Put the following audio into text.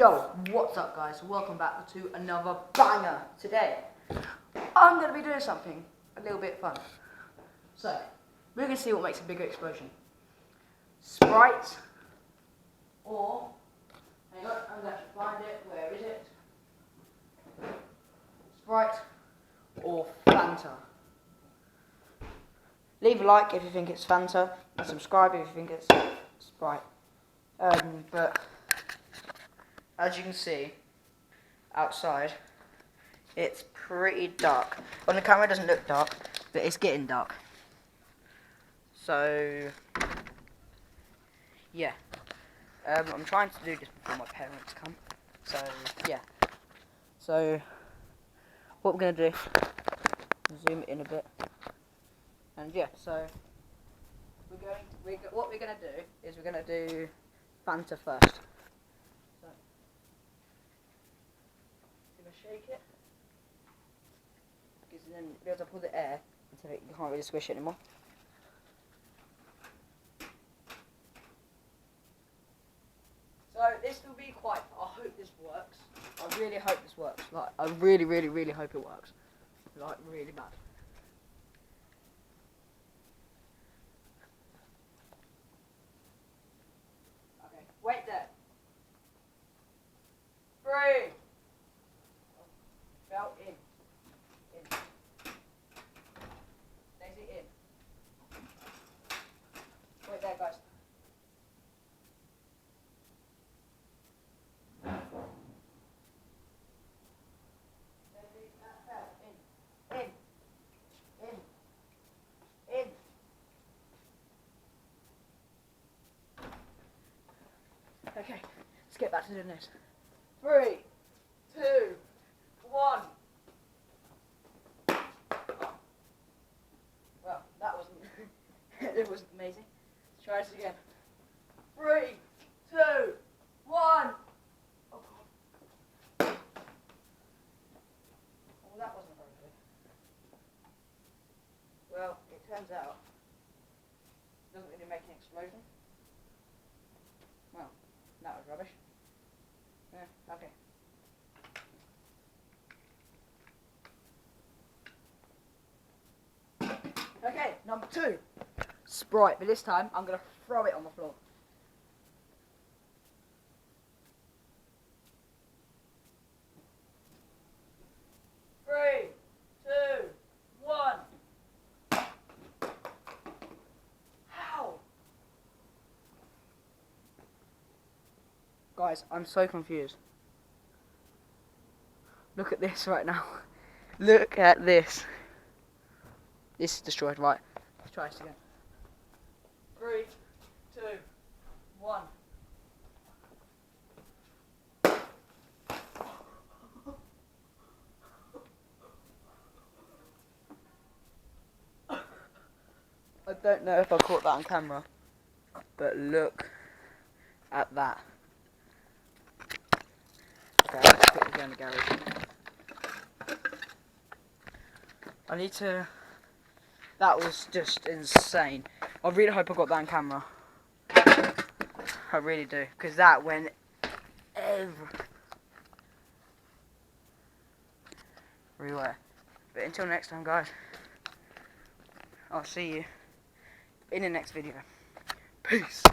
Yo, what's up guys? Welcome back to another banger. Today, I'm going to be doing something a little bit fun. So, we're going to see what makes a bigger explosion. Sprite, or, hang on, I'm going to find it, where is it? Sprite, or Fanta. Leave a like if you think it's Fanta, and subscribe if you think it's Sprite. But as you can see outside, it's pretty dark. On the camera it doesn't look dark, but it's getting dark. So yeah, I'm trying to do this before my parents come. So yeah. So what we're gonna do, zoom it in a bit, and yeah. So what we're gonna do is we're gonna do Fanta first. So, gonna shake it, because then you'll be able to pull the air until you can't really squish it anymore. So this will be quite. I hope this works. I really hope this works. Like I really hope it works. Like really bad. Okay, wait there. 3. Fell in. Daisy in. Wait there, guys. Daisy, that fell in. Okay, let's get back to doing this. 3, 2, 1. Well, that wasn't. It wasn't amazing. Let's try this again. 3, 2, 1. Oh, well, that wasn't very good. Well, it turns out it doesn't really make an explosion. Well, that was rubbish. Yeah, okay. Okay, number 2. Sprite, but this time I'm going to throw it on the floor. Three, two, 1. How? Guys, I'm so confused. Look at this right now. Look at this. This is destroyed, right? Let's try this again. 3, 2, 1. I don't know if I caught that on camera, but look at that. Okay, let's quickly go in the garage. I need to. That was just insane. I really hope I got that on camera. I really do, because that went everywhere. But until next time, guys, I'll see you in the next video. Peace.